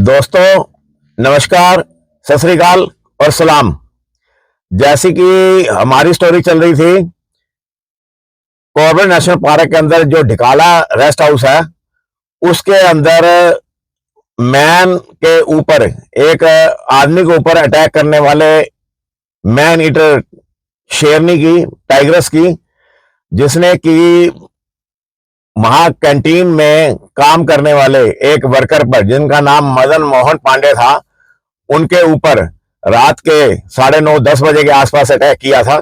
दोस्तों, नमस्कार, सत श्री अकाल और सलाम। जैसी कि हमारी स्टोरी चल रही थी, कॉर्बेट नेशनल पार्क के अंदर जो ढिकाला रेस्ट हाउस है, उसके अंदर मैन के ऊपर एक आदमी के ऊपर अटैक करने वाले मैन ईटर शेरनी की, टाइग्रस की, जिसने कि वहां कैंटीन में काम करने वाले एक वर्कर पर, जिनका नाम मदन मोहन पांडे था, उनके ऊपर रात के 9:30-10 बजे के आसपास अटैक किया था।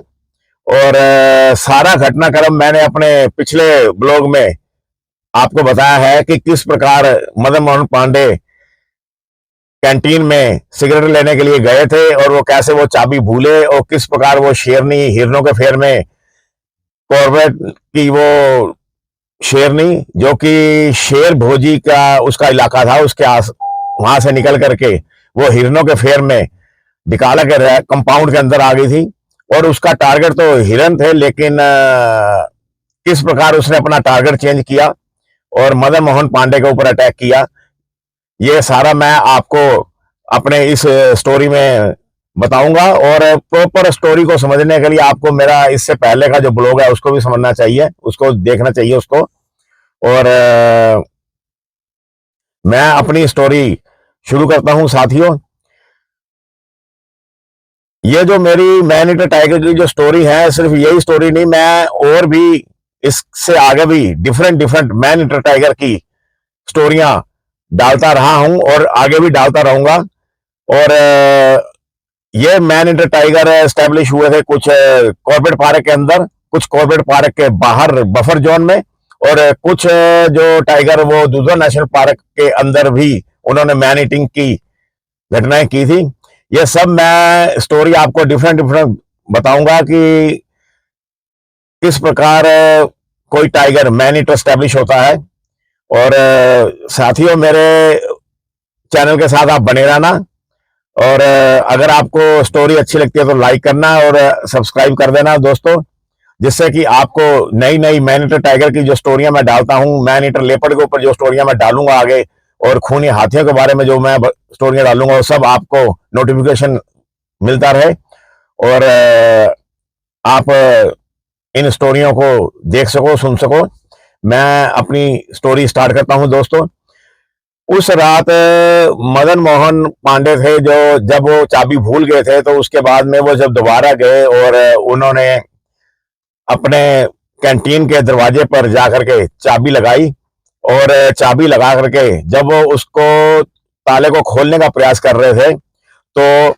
और सारा घटनाक्रम मैंने अपने पिछले ब्लॉग में आपको बताया है कि किस प्रकार मदन मोहन पांडे कैंटीन में सिगरेट लेने के लिए गए थे और वो कैसे वो चाबी भूले और किस प्रकार वो शेरनी हिरनों के फेर में कॉर्बेट की वो शेरनी, जो कि शेर भोजी का उसका इलाका था, उसके वहां से निकल करके वो हिरनों के फेर में डिकाला के कंपाउंड के अंदर आ गई थी। और उसका टारगेट तो हिरन थे, लेकिन किस प्रकार उसने अपना टारगेट चेंज किया और मदन मोहन पांडे के ऊपर अटैक किया, ये सारा मैं आपको अपने इस स्टोरी में बताऊंगा। और प्रॉपर स्टोरी को समझने के लिए आपको मेरा इससे पहले का जो ब्लॉग है उसको भी समझना चाहिए, उसको देखना चाहिए उसको। और मैं अपनी स्टोरी शुरू करता हूं साथियों। ये जो मेरी मैन ईटर टाइगर की जो स्टोरी है, सिर्फ यही स्टोरी नहीं, मैं और भी इससे आगे भी डिफरेंट मैन ईटर टाइगर की स्टोरियां डालता रहा हूं और आगे भी डालता रहूंगा। और ये मैन ईटर टाइगर एस्टेब्लिश हुए थे कुछ कॉर्बेट पार्क के अंदर, कुछ कॉर्बेट पार्क के बाहर बफर जोन में, और कुछ जो टाइगर वो दूसरा नेशनल पार्क के अंदर भी उन्होंने मैन ईटिंग की घटनाएं की थी। ये सब मैं स्टोरी आपको डिफरेंट बताऊंगा कि किस प्रकार कोई टाइगर मैन ईटर एस्टेब्लिश होता है। और साथियों, मेरे चैनल के साथ आप बने रहना। और अगर आपको स्टोरी अच्छी लगती है तो लाइक करना और सब्सक्राइब कर देना दोस्तों, जिससे कि आपको नई नई मैन ईटर टाइगर की जो स्टोरियां मैं डालता हूं, मैन ईटर लेपर्ड के ऊपर जो स्टोरियां मैं डालूंगा आगे, और खूनी हाथियों के बारे में जो मैं स्टोरियां डालूंगा, वो सब आपको नोटिफिकेशन मिलता रहे और आप इन स्टोरियों को देख सको, सुन सको। मैं अपनी स्टोरी स्टार्ट करता हूं दोस्तों। उस रात मदन मोहन पांडे थे, जो जब वो चाबी भूल गए थे, तो उसके बाद में वो जब दोबारा गए और उन्होंने अपने कैंटीन के दरवाजे पर जाकर के चाबी लगाई, और चाबी लगा करके जब वो उसको ताले को खोलने का प्रयास कर रहे थे, तो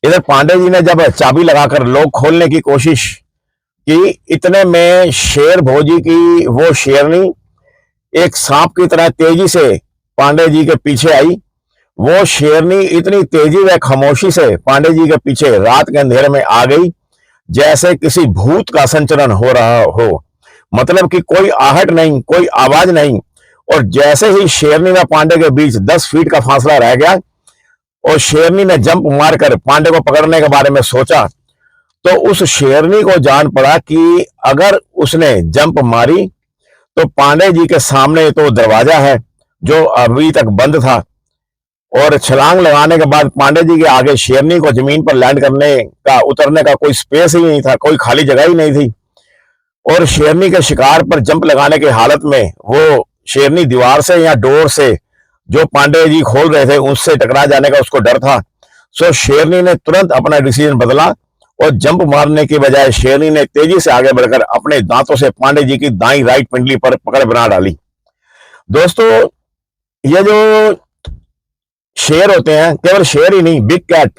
इधर पांडे जी ने जब चाबी लगाकर लॉक खोलने की कोशिश की, इतने में शेर भोजी की वो शेरनी एक सांप की तरह तेजी से पांडे जी के पीछे आई। वो शेरनी इतनी तेजी व खामोशी से पांडे जी के पीछे रात के अंधेरे में आ गई, जैसे किसी भूत का संचरण हो रहा हो। मतलब कि कोई आहट नहीं, कोई आवाज नहीं। और जैसे ही शेरनी व पांडे के बीच 10 फीट का फासला रह गया और शेरनी ने जंप मारकर पांडे को पकड़ने के बारे में सोचा, तो उस शेरनी को जान पड़ा कि अगर उसने जंप मारी तो पांडे जी के सामने तो दरवाजा है जो अभी तक बंद था, और छलांग लगाने के बाद पांडे जी के आगे शेरनी को जमीन पर लैंड करने का, उतरने का कोई स्पेस ही नहीं था, कोई खाली जगह ही नहीं थी। और शेरनी के शिकार पर जंप लगाने की हालत में वो शेरनी दीवार से या डोर से जो पांडे जी खोल रहे थे उससे टकरा जाने का उसको डर था। सो शेरनी ने तुरंत अपना डिसीजन बदला और जंप मारने की बजाय शेरनी ने तेजी से आगे बढ़कर अपने दांतों से पांडे जी की दाई राइट पिंडली पर पकड़ बना डाली। दोस्तों, ये जो शेर होते हैं, केवल शेर ही नहीं, बिग कैट,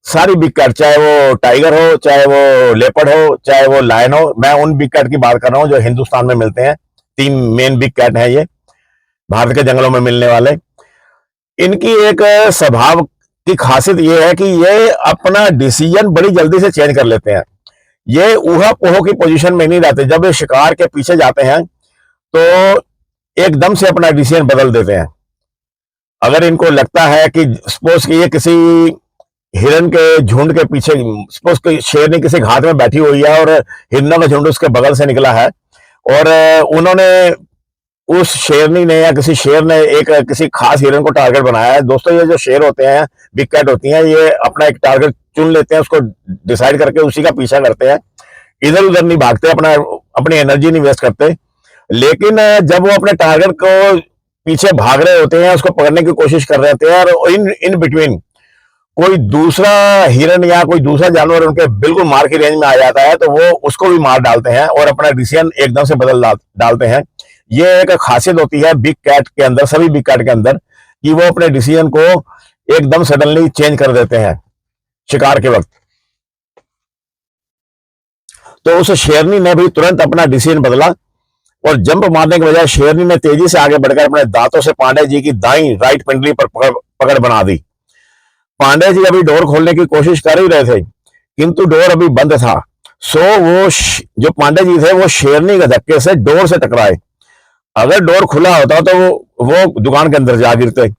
सारी बिग कैट, चाहे वो टाइगर हो, चाहे वो लेपर्ड हो, चाहे वो लायन हो, मैं उन बिग कैट की बात कर रहा हूं जो हिंदुस्तान में मिलते हैं। 3 मेन बिग कैट हैं ये भारत के जंगलों में मिलने वाले। इनकी एक स्वभाव की खासियत ये है कि ये अपना डिसीजन बड़ी जल्दी से चेंज कर लेते हैं। ये ऊहा पोहो की पोजीशन में नहीं रहते। जब ये शिकार के पीछे जाते हैं तो एकदम से अपना डिसीजन बदल देते हैं। अगर इनको लगता है कि सपोज कि ये किसी हिरन के झुंड के पीछे, सपोज कि शेरनी किसी घात में बैठी हुई है और हिरनों का झुंड उसके बगल से निकला है, और उन्होंने उस शेरनी ने या किसी शेर ने एक किसी खास हिरन को टारगेट बनाया है। दोस्तों ये जो शेर होते हैं, बिग कैट होती हैं, ये अपना एक टारगेट चुन लेते हैं, उसको डिसाइड करके उसी का पीछा करते हैं, इधर उधर नहीं भागते, अपनी एनर्जी नहीं वेस्ट करते। लेकिन जब वो अपने टारगेट को पीछे भाग रहे होते हैं, उसको पकड़ने की कोशिश कर रहे होते हैं, और इन इन बिटवीन कोई दूसरा हिरन या कोई दूसरा जानवर उनके बिल्कुल मार की रेंज में आ जाता है, तो वो उसको भी मार डालते हैं और अपना डिसीजन एकदम से बदल डालते हैं। ये एक खासियत होती है बिग कैट के अंदर, सभी बिग कैट के अंदर, कि वो अपने डिसीजन को एकदम सडनली चेंज कर देते हैं शिकार के वक्त। तो उस शेरनी ने भी तुरंत अपना डिसीजन बदला और जंप मारने के बजाय शेरनी ने तेजी से आगे बढ़कर अपने दांतों से पांडे जी की दाई राइट पिंडली पर पकड़ बना दी। पांडे जी अभी डोर खोलने की कोशिश कर ही रहे थे, किंतु डोर अभी बंद था। सो वो जो पांडे जी थे वो शेरनी के धक्के से डोर से टकराए। अगर डोर खुला होता तो वो दुकान के अंदर जा गिरते।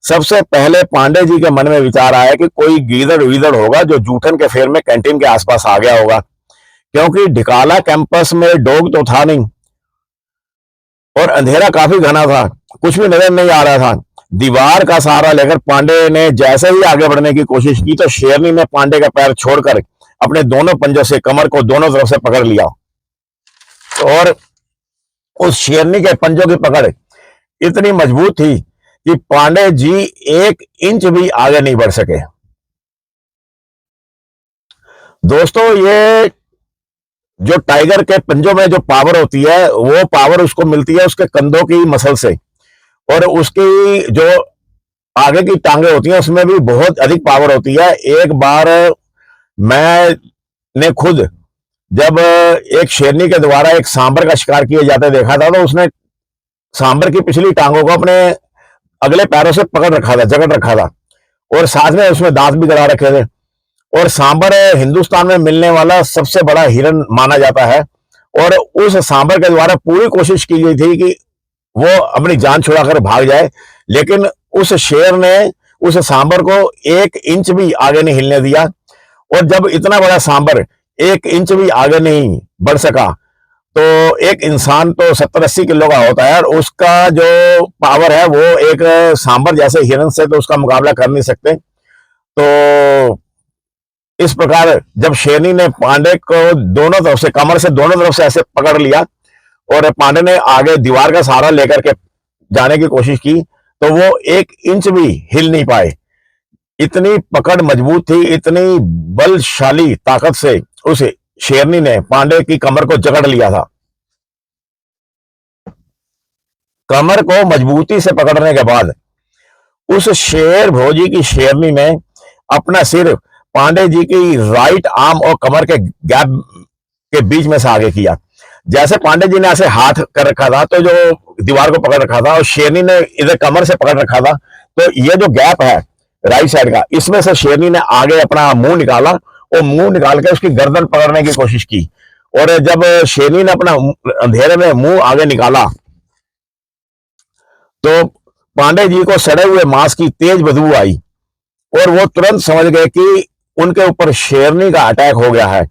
सबसे पहले पांडे जी के मन में विचार आया कि कोई गीदड़ वीदड़ होगा जो जूठन के फेर में कैंटीन के आसपास आ गया होगा, क्योंकि ढिकाला कैंपस में डॉग तो था नहीं और अंधेरा काफी घना था, कुछ भी नजर नहीं आ रहा था। दीवार का सहारा लेकर पांडे ने जैसे ही आगे बढ़ने की कोशिश की तो शेरनी ने पांडे का पैर छोड़कर अपने दोनों पंजों से कमर को दोनों तरफ से पकड़ लिया और उस शेरनी के पंजों की पकड़ इतनी मजबूत थी कि पांडे जी 1 इंच भी आगे नहीं बढ़ सके। दोस्तों ये जो टाइगर के पंजों में जो पावर होती है, वो पावर उसको मिलती है उसके कंधों की मसल से, और उसकी जो आगे की टांगे होती हैं उसमें भी बहुत अधिक पावर होती है। एक बार मैंने खुद जब एक शेरनी के द्वारा एक सांबर का शिकार किए जाते देखा था, तो उसने सांबर की पिछली टांगों को अपने अगले पैरों से पकड़ रखा था, जकड़ रखा था, और साथ में उसमें दांत भी गड़ा रखे थे। और सांबर हिंदुस्तान में मिलने वाला सबसे बड़ा हिरन माना जाता है, और उस सांबर के द्वारा पूरी कोशिश की गई थी कि वो अपनी जान छुड़ाकर भाग जाए, लेकिन उस शेर ने उस सांबर को 1 इंच भी आगे नहीं हिलने दिया। और जब इतना बड़ा सांबर 1 इंच भी आगे नहीं बढ़ सका, तो एक इंसान तो 70-80 किलो का होता है, और उसका जो पावर है वो एक सांबर जैसे हिरन से तो उसका मुकाबला कर नहीं सकते। तो इस प्रकार जब शेरनी ने पांडे को दोनों तरफ से, कमर से दोनों तरफ से ऐसे पकड़ लिया और पांडे ने आगे दीवार का सहारा लेकर के जाने की कोशिश की, तो वो 1 इंच भी हिल नहीं पाए। इतनी पकड़ मजबूत थी, इतनी बलशाली ताकत से उस शेरनी ने पांडे की कमर को जकड़ लिया था। कमर को मजबूती से पकड़ने के बाद उस शेर भोजी की शेरनी ने अपना सिर पांडे जी की राइट आर्म और कमर के गैप के बीच में से आगे किया। जैसे पांडे जी ने ऐसे हाथ कर रखा था, तो जो दीवार को पकड़ रखा था, और शेरनी ने इधर कमर से पकड़ रखा था, तो ये जो गैप है राइट साइड का, इसमें से शेरनी ने आगे अपना मुंह निकाला और मुंह निकाल के उसकी गर्दन पकड़ने की कोशिश की। और जब शेरनी ने अपना अंधेरे में मुंह आगे निकाला, तो पांडे जी को सड़े हुए मांस की तेज बदबू आई और वो तुरंत समझ गए कि उनके ऊपर शेरनी का अटैक हो गया है।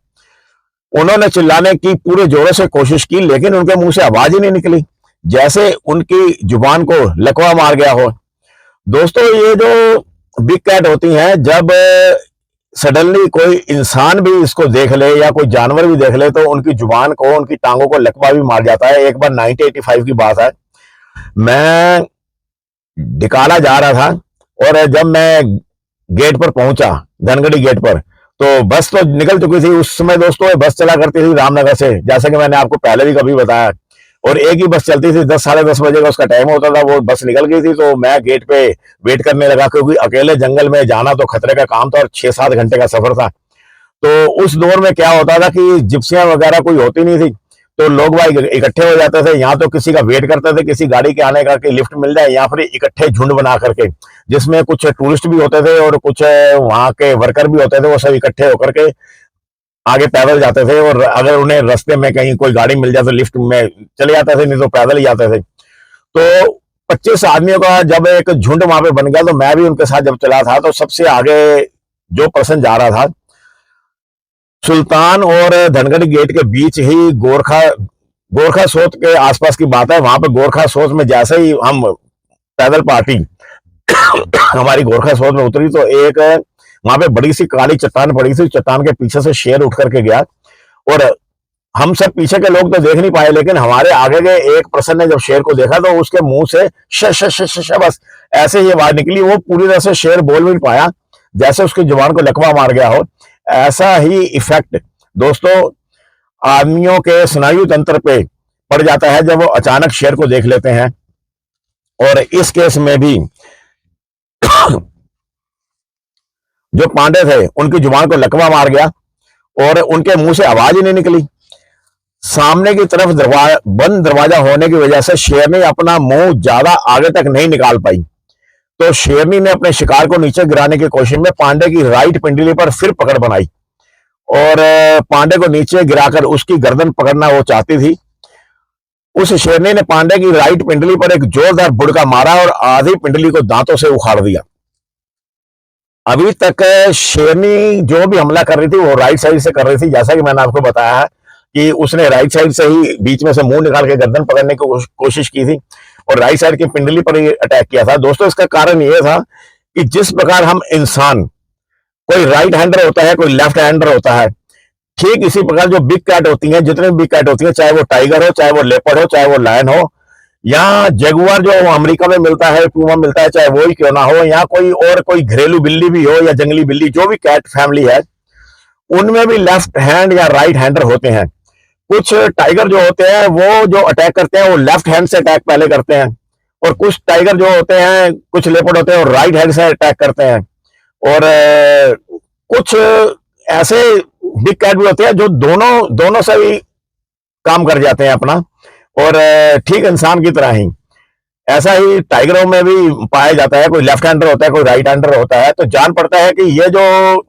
उन्होंने चिल्लाने की पूरे जोरों से कोशिश की, लेकिन उनके मुंह से आवाज ही नहीं निकली, जैसे उनकी जुबान को लकवा मार गया हो। दोस्तों ये जो बिग कैट होती हैं, जब सडनली कोई इंसान भी इसको देख ले या कोई जानवर भी देख ले, तो उनकी जुबान को, उनकी टांगों को लकवा भी मार जाता है। एक बार 1985 की बात है, मैं ढिकाला जा रहा था और जब मैं गेट पर पहुंचा, धनगढ़ी गेट पर, तो बस तो निकल चुकी थी। उस समय दोस्तों बस चला करती थी रामनगर से, जैसा कि मैंने आपको पहले भी कभी बताया, और एक ही बस चलती थी, 10 साढ़े 10 बजे का उसका टाइम होता था। वो बस निकल गई थी, तो मैं गेट पे वेट करने लगा, क्योंकि अकेले जंगल में जाना तो खतरे का काम था और 6-7 घंटे का सफर था। तो उस दौर में क्या होता था कि जिप्सियां वगैरह कोई होती नहीं थी, तो लोग भाई इकट्ठे हो जाते थे, यहाँ तो किसी का वेट करते थे किसी गाड़ी के आने का कि लिफ्ट मिल जाए, या फिर इकट्ठे झुंड बना करके, जिसमें कुछ टूरिस्ट भी होते थे और कुछ वहां के वर्कर भी होते थे, वो सब इकट्ठे होकर के आगे पैदल जाते थे। और अगर उन्हें रास्ते में कहीं कोई गाड़ी मिल जाए तो लिफ्ट में चले जाते थे, नहीं तो पैदल ही जाते थे। तो 25 आदमियों का जब एक झुंड वहां पे बन गया, तो मैं भी उनके साथ जब चला था, तो सबसे आगे जो पर्सन जा रहा था, सुल्तान और धनगढ़ गेट के बीच ही गोरखा गोरखा सोच के आसपास की बात है। वहां पे गोरखा सोच में जैसे ही हम पैदल पार्टी हमारी गोरखा सोच में उतरी तो एक वहां पे बड़ी सी काली चट्टान पड़ी थी, चट्टान के पीछे से शेर उठ करके गया। और हम सब पीछे के लोग तो देख नहीं पाए, लेकिन हमारे आगे के एक पर्सन ने जब शेर को देखा तो उसके मुंह से श श श श श बस ऐसे ही आवाज निकली। वो पूरी तरह से शेर बोल भी नहीं पाया, जैसे उसकी जुबान को लकवा मार गया हो। ऐसा ही इफेक्ट दोस्तों आदमियों के स्नायु तंत्र पे पड़ जाता है जब वो अचानक शेर को देख लेते हैं। और इस केस में भी जो पांडे थे उनकी जुबान को लकवा मार गया और उनके मुंह से आवाज ही नहीं निकली। सामने की तरफ बंद दरवाजा होने की वजह से शेरनी अपना मुंह ज्यादा आगे तक नहीं निकाल पाई। तो शेरनी ने अपने शिकार को नीचे गिराने की कोशिश में पांडे की राइट पिंडली पर फिर पकड़ बनाई और पांडे को नीचे गिराकर उसकी गर्दन पकड़ना वो चाहती थी। उस शेरनी ने पांडे की राइट पिंडली पर एक जोरदार बुड़का मारा और आधी पिंडली को दांतों से उखाड़ दिया। अभी तक शेरनी जो भी हमला कर रही थी वो राइट साइड से कर रही थी, जैसा कि मैंने आपको बताया है कि उसने राइट साइड से ही बीच में से मुंह निकाल के गर्दन पकड़ने की कोशिश की थी और राइट साइड की पिंडली पर ही अटैक किया था। दोस्तों इसका कारण यह था कि जिस प्रकार हम इंसान, कोई राइट हैंडर होता है, कोई लेफ्ट हैंडर होता है, ठीक इसी प्रकार जो बिग कैट होती हैं, जितने भी बिग कैट होती हैं, चाहे वो टाइगर हो, चाहे वो लेपर्ड हो, चाहे वो लायन हो, या जगुआर जो अमेरिका में मिलता है, पूमा मिलता है, चाहे वो ही क्यों ना हो, या कोई घरेलू बिल्ली भी हो या जंगली बिल्ली, जो भी कैट फैमिली है, उनमें भी लेफ्ट हैंड या राइट हैंडर होते हैं। कुछ टाइगर जो होते हैं वो जो अटैक करते हैं वो लेफ्ट हैंड से अटैक पहले करते हैं, और कुछ टाइगर जो होते हैं, कुछ लेपर्ड होते हैं वो राइट हैंड से अटैक करते हैं, और कुछ ऐसे बिग कैट भी होते हैं जो दोनों से भी काम कर जाते हैं अपना, और ठीक इंसान की तरह ही ऐसा ही टाइगरों में भी पाया जाता है। कोई लेफ्ट हैंडर होता है, कोई राइट हैंडर होता है। तो जान पड़ता है कि ये जो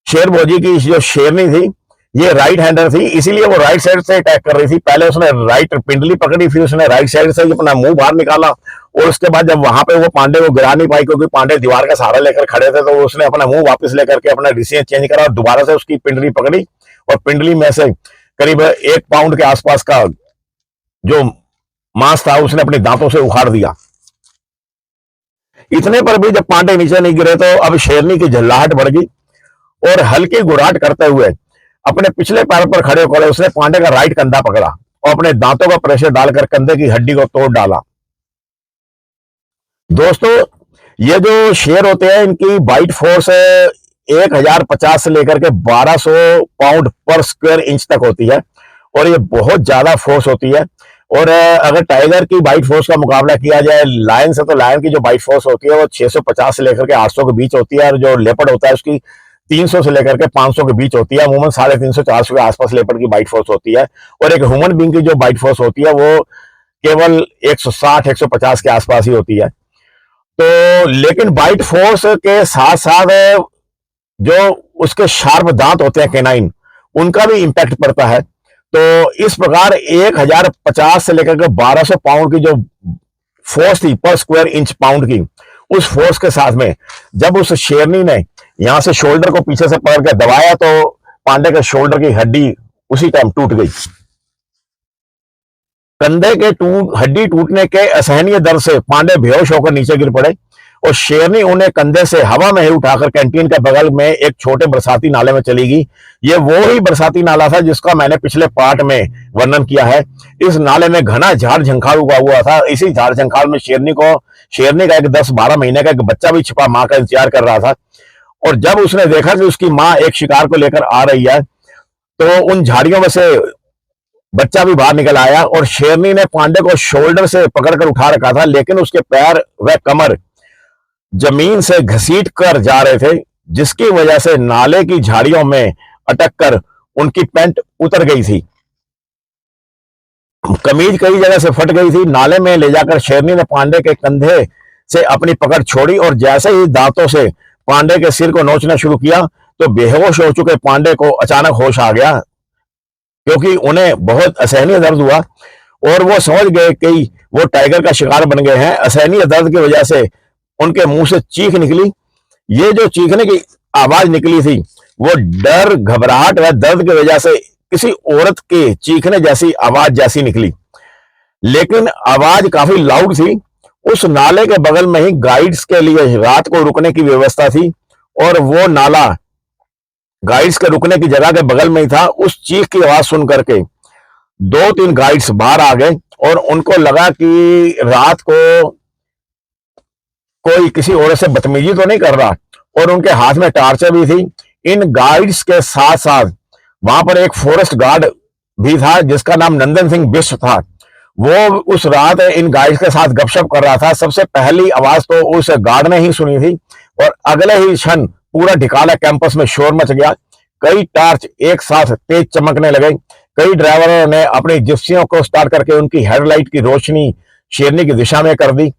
शेर भोजी की जो शेरनी थी ये राइट हैंडर थी, इसीलिए वो राइट साइड से अटैक कर रही थी। पहले उसने राइट पिंडली पकड़ी, फिर उसने राइट साइड से अपना मुंह बाहर निकाला, और उसके बाद जब वहां पे वो पांडे को गिरा नहीं पाई क्योंकि पांडे दीवार का सहारा लेकर खड़े थे, तो उसने अपना मुंह वापस लेकर के अपना डिसीजन चेंज करा और दोबारा से उसकी पिंडली पकड़ी और पिंडली में से करीब 1 पाउंड के आसपास का जो मांस था उसने अपने दांतों से उखाड़ दिया। इतने पर भी जब पांडे नीचे नहीं गिरे तो अब शेरनी की झल्लाहट बढ़ गई और हल्की गुराट करते हुए अपने पिछले पैर पर खड़े होकर उसने पांडे का राइट कंधा पकड़ा और अपने दांतों का प्रेशर डालकर कंधे की हड्डी को तोड़ डाला। दोस्तों ये जो शेर होते हैं इनकी बाइट फोर्स 1050 से लेकर के 1200 पाउंड पर स्क्वायर इंच तक होती है और ये बहुत ज्यादा फोर्स होती है। और अगर टाइगर की बाइट फोर्स का मुकाबला किया जाए लायन से, तो लायन की जो बाइट फोर्स होती है वो 650 से लेकर के 800 के बीच होती है, और जो लेपर्ड होता है उसकी 300 से लेकर के 500 के बीच होती है। अमूमन 350-400 के आसपास लेपर्ड की बाइट फोर्स होती है, और एक ह्यूमन बींग की जो बाइट फोर्स होती है वो केवल 160-150 के आसपास ही होती है। तो लेकिन बाइट फोर्स के साथ साथ जो उसके शार्प दांत होते हैं कैनाइन, उनका भी इंपैक्ट पड़ता है। तो इस प्रकार 1050 से लेकर के 1200 पाउंड की जो फोर्स थी पर स्क्वायर इंच पाउंड की, उस फोर्स के साथ में जब उस शेरनी ने यहां से शोल्डर को पीछे से पकड़ के दबाया तो पांडे के शोल्डर की हड्डी उसी टाइम टूट गई। कंधे के हड्डी टूटने के असहनीय दर्द से पांडे बेहोश होकर नीचे गिर पड़े और शेरनी उन्हें कंधे से हवा में ही उठाकर कैंटीन के बगल में एक छोटे बरसाती नाले में चली गई। ये वो ही बरसाती नाला था जिसका मैंने पिछले पार्ट में वर्णन किया है। इस नाले में घना झाड़ झंखाड़ उगा हुआ था। इसी झाड़ झंखाड़ में शेरनी का एक 10-12 महीने का एक बच्चा भी छिपा मां का इंतजार कर रहा था। और जब उसने देखा कि उसकी मां एक शिकार को लेकर आ रही है तो उन झाड़ियों में से बच्चा भी बाहर निकल आया और शेरनी ने पांडे को शोल्डर से पकड़कर उठा रखा था, लेकिन उसके पैर व कमर जमीन से घसीट कर जा रहे थे, जिसकी वजह से नाले की झाड़ियों में अटक कर उनकी पैंट उतर गई थी। कमीज कई जगह से फट गई थी। नाले में ले जाकर शेरनी ने पांडे के कंधे से अपनी पकड़ छोड़ी और जैसे ही दांतों से पांडे के सिर को नोचना शुरू किया तो बेहोश हो चुके पांडे को अचानक होश आ गया, क्योंकि उन्हें बहुत असहनीय दर्द हुआ और वो समझ गए कि वो टाइगर का शिकार बन गए हैं। असहनीय दर्द की वजह से उनके मुंह से चीख निकली। ये जो चीखने की आवाज निकली थी वो डर, घबराहट व दर्द की वजह से किसी औरत के चीखने जैसी आवाज जैसी निकली, लेकिन आवाज काफी लाउड थी। उस नाले के बगल में ही गाइड्स के लिए रात को रुकने की व्यवस्था थी, और वो नाला गाइड्स के रुकने की जगह के बगल में ही था। उस चीख की आवाज सुन करके 2-3 गाइड्स बाहर आ गए, और उनको लगा कि रात को कोई किसी औरत से बदतमीजी तो नहीं कर रहा, और उनके हाथ में टार्चें भी थी। इन गाइड्स के साथ साथ वहां पर एक फॉरेस्ट गार्ड भी था जिसका नाम नंदन सिंह बिष्ट था। वो उस रात इन गाइड्स के साथ गपशप कर रहा था। सबसे पहली आवाज तो उस गार्ड ने ही सुनी थी, और अगले ही क्षण पूरा ढिकाला कैंपस में शोर मच गया। कई टार्च एक साथ तेज चमकने लगे। कई ड्राइवरों ने अपनी जिप्सियों को स्टार्ट करके उनकी हेडलाइट की रोशनी शेरनी की दिशा में कर दी,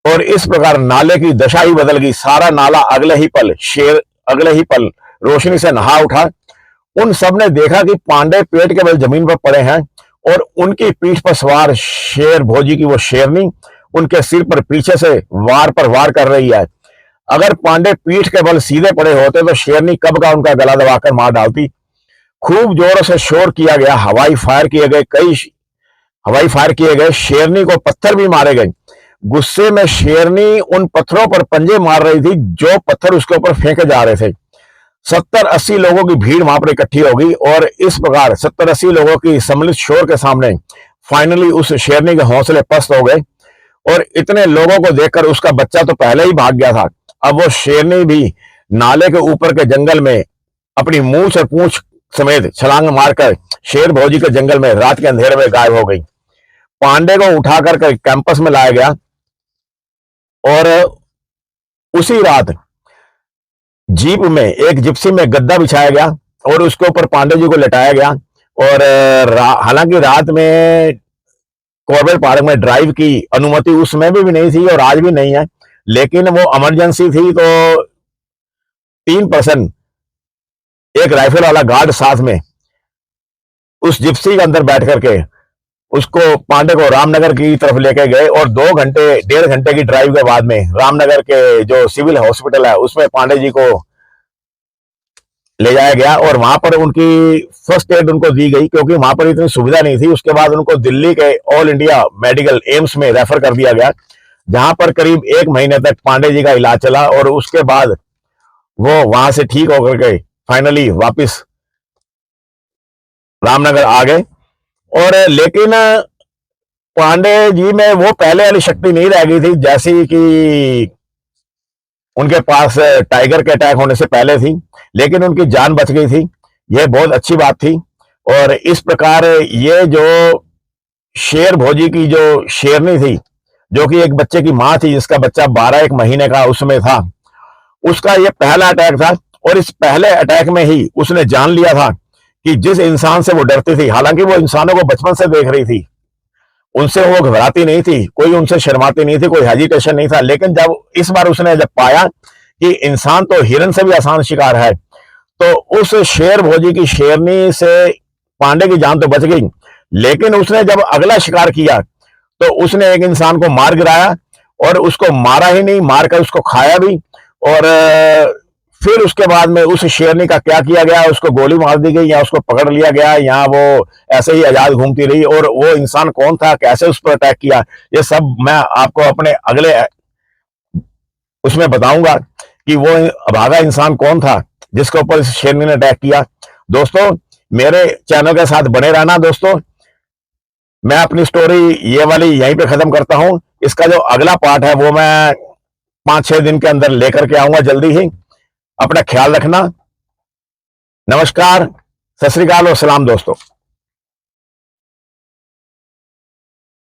और इस प्रकार नाले की दशा ही बदल गई। सारा नाला अगले ही पल रोशनी से नहा उठा। उन सब ने देखा कि पांडे पेट के बल जमीन पर पड़े हैं, और उनकी पीठ पर सवार शेर भोजी की वो शेरनी उनके सिर पर पीछे से वार पर वार कर रही है। अगर पांडे पीठ के बल सीधे पड़े होते तो शेरनी कब का उनका गला दबाकर मार डालती। खूब जोरों से शोर किया गया, हवाई फायर किए गए, शेरनी को पत्थर भी मारे गए। गुस्से में शेरनी उन पत्थरों पर पंजे मार रही थी जो पत्थर उसके ऊपर फेंके जा रहे थे। 70-80 लोगों की भीड़ वहां पर इकट्ठी हो गई, और इस प्रकार 70-80 लोगों की सम्मिलित शोर के सामने फाइनली उस शेरनी के हौसले पस्त हो गए। और इतने लोगों को देखकर उसका बच्चा तो पहले ही भाग गया था। अब वो शेरनी भी नाले के ऊपर के जंगल में अपनी मूछ और पूंछ समेत छलांग मारकर शेर भोजी के जंगल में रात के अंधेरे में गायब हो गई। पांडे को उठाकर कैंपस में लाया गया, और उसी रात जीप में एक जिप्सी में गद्दा बिछाया गया, और उसके ऊपर पांडे जी को लेटाया गया। और हालांकि रात में कॉर्बेट पार्क में ड्राइव की अनुमति उस समय भी नहीं थी, और आज भी नहीं है, लेकिन वो इमरजेंसी थी, तो 3 पर्सन, एक राइफल वाला गार्ड साथ में, उस जिप्सी के अंदर बैठ करके उसको पांडे को रामनगर की तरफ लेके गए। और 1.5 घंटे की ड्राइव के बाद में रामनगर के जो सिविल हॉस्पिटल है उसमें पांडे जी को ले जाया गया, और वहां पर उनकी फर्स्ट एड उनको दी गई, क्योंकि वहां पर इतनी सुविधा नहीं थी। उसके बाद उनको दिल्ली के ऑल इंडिया मेडिकल एम्स में रेफर कर दिया गया, जहां पर करीब 1 महीने तक पांडे जी का इलाज चला, और उसके बाद वो वहां से ठीक होकर के फाइनली वापिस रामनगर आ गए। और लेकिन पांडे जी में वो पहले वाली शक्ति नहीं रह गई थी जैसी कि उनके पास टाइगर के अटैक होने से पहले थी, लेकिन उनकी जान बच गई थी। यह बहुत अच्छी बात थी। और इस प्रकार ये जो शेर भोजी की जो शेरनी थी, जो कि एक बच्चे की मां थी जिसका बच्चा 12-1 महीने का उसमें था, उसका ये पहला अटैक था। और इस पहले अटैक में ही उसने जान लिया था कि जिस इंसान से वो डरती थी, हालांकि वो इंसानों को बचपन से देख रही थी, उनसे वो घबराती नहीं थी, कोई उनसे शर्माती नहीं थी, कोई हेजिटेशन नहीं था, लेकिन जब इस बार उसने जब पाया कि इंसान तो हिरन से भी आसान शिकार है, तो उस शेर भोजी की शेरनी से पांडे की जान तो बच गई, लेकिन उसने जब अगला शिकार किया तो उसने एक इंसान को मार गिराया, और उसको मारा ही नहीं, मारकर उसको खाया भी। और फिर उसके बाद में उस शेरनी का क्या किया गया, उसको गोली मार दी गई, या उसको पकड़ लिया गया, या वो ऐसे ही आजाद घूमती रही, और वो इंसान कौन था, कैसे उस पर अटैक किया, ये सब मैं आपको अपने अगले उसमें बताऊंगा कि वो अभागा इंसान कौन था जिसके ऊपर इस शेरनी ने अटैक किया। दोस्तों, मेरे चैनल के साथ बने रहना। दोस्तों, मैं अपनी स्टोरी ये वाली यहीं पे खत्म करता हूं। इसका जो अगला पार्ट है वो मैं 5-6 दिन के अंदर लेकर के आऊंगा जल्दी ही। अपना ख्याल रखना। नमस्कार, सत श्री अकाल और सलाम दोस्तों।